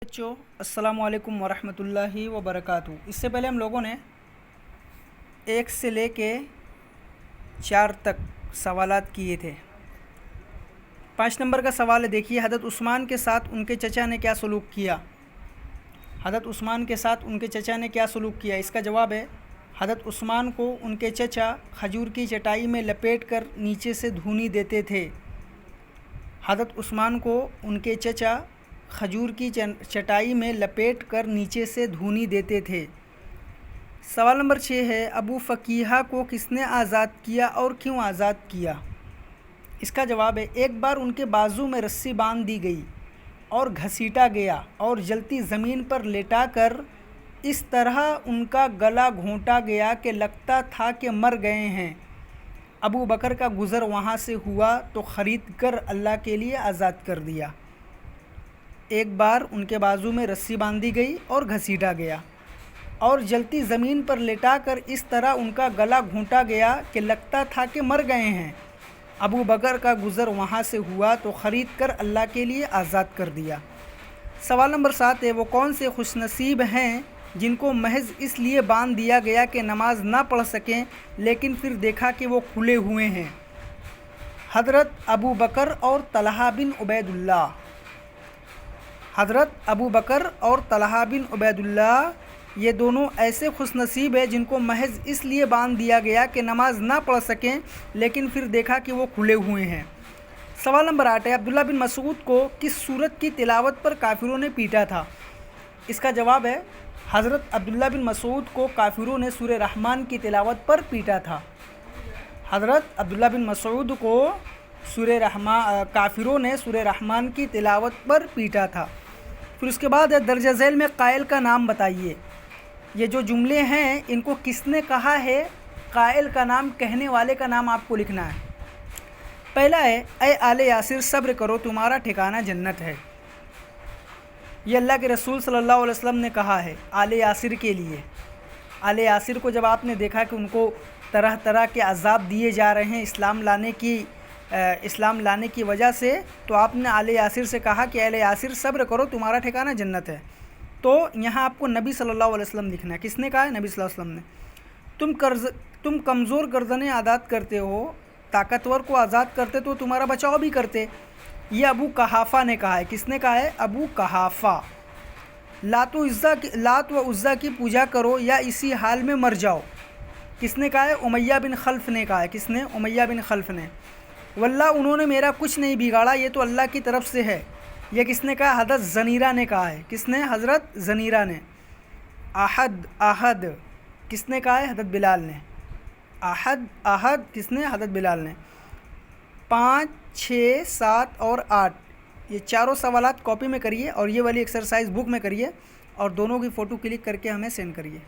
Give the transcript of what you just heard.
बच्चों अस्सलाम वालेकुम वरहमतुल्लाहि वबरकातुहू। इससे पहले हम लोगों ने 1 से लेके 4 तक सवालात किए थे। 5 नंबर का सवाल है, देखिए, हज़रत उस्मान के साथ उनके चचा ने क्या सलूक किया। हज़रत उस्मान के साथ उनके चचा ने क्या सलूक किया। इसका जवाब है, हज़रत उस्मान को उनके चचा खजूर की चटाई में लपेट कर नीचे से धूनी देते थे। हज़रत उस्मान को उनके चचा खजूर की चटाई में लपेट कर नीचे से धूनी देते थे। सवाल नंबर 6 है, अबू फ़कीहा को किसने आज़ाद किया और क्यों आज़ाद किया। इसका जवाब है, एक बार उनके बाजू में रस्सी बांध दी गई और घसीटा गया और जलती ज़मीन पर लेटाकर इस तरह उनका गला घोंटा गया कि लगता था कि मर गए हैं। अबू बकर का गुज़र वहाँ से हुआ तो ख़रीद कर अल्लाह के लिए आज़ाद कर दिया। एक बार उनके बाजू में रस्सी बांधी गई और घसीटा गया और जलती ज़मीन पर लेटाकर इस तरह उनका गला घोंटा गया कि लगता था कि मर गए हैं। अबू बकर का गुज़र वहाँ से हुआ तो ख़रीद कर अल्लाह के लिए आज़ाद कर दिया। सवाल नंबर 7 है, वो कौन से खुशनसीब हैं जिनको महज इसलिए बांध दिया गया कि नमाज ना पढ़ सकें, लेकिन फिर देखा कि वो खुले हुए हैं। हज़रत अबू बकर और तलहा बिन उबैदुल्लाह। हज़रत अबू बकर और तलहा बिन उबैदुल्लाह ये दोनों ऐसे खुशनसीब हैं जिनको महज इसलिए बांध दिया गया कि नमाज ना पढ़ सकें, लेकिन फिर देखा कि वो खुले हुए हैं। सवाल नंबर 8 है, अब्दुल्ला बिन मसूद को किस सूरत की तिलावत पर काफिरों ने पीटा था। इसका जवाब है, हज़रत अब्दुल्ला बिन मसूद को काफिरों ने सूरह रहमान की तिलावत पर पीटा था। हज़रत अब्दुल्ला बिन मसूद को काफिरों ने सूरह रहमान की तिलावत पर पीटा था। फिर उसके बाद है, दर्ज झैल में कायल का नाम बताइए। ये जो जुमले हैं इनको किसने कहा है। कायल का नाम, कहने वाले का नाम आपको लिखना है। पहला है, ए आले यासिर सब्र करो तुम्हारा ठिकाना जन्नत है। ये अल्लाह के रसूल सल्लल्लाहु अलैहि वसल्लम ने कहा है आले यासिर के लिए। आले यासिर को जब आपने देखा कि उनको तरह तरह के अज़ाब दिए जा रहे हैं इस्लाम लाने की वजह से, तो आपने आले यासिर से कहा कि आले यासिर सब्र करो तुम्हारा ठिकाना जन्नत है। तो यहाँ आपको नबी सल्लल्लाहु अलैहि वसल्लम लिखना है। किसने कहा है? नबी सल्लल्लाहु अलैहि वसल्लम ने। तुम कमज़ोर गर्दनें आज़ाद करते हो, ताकतवर को आज़ाद करते तो तुम्हारा बचाव भी करते। ये अबू कहाफ़ा ने कहा है। किसने कहा है? अबू कहाफ़ा। लात व उज़्ज़ा की पूजा करो या इसी हाल में मर जाओ। किसने कहा है? उमैया बिन खल्फ़ ने कहा है। किसने? उमैया बिन खल्फ़ ने। वल्लाह उन्होंने मेरा कुछ नहीं बिगाड़ा, ये तो अल्लाह की तरफ से है। यह किसने कहा? हज़रत ज़नीरा ने कहा है। किसने? हज़रत ज़नीरा ने। आहद किसने कहा है? हज़रत बिलाल ने। आहद किसने? हज़रत बिलाल ने। 5, 6, 7 और 8 ये चारों सवालात कॉपी में करिए और ये वाली एक्सरसाइज बुक में करिए और दोनों की फ़ोटो क्लिक करके हमें सेंड करिए।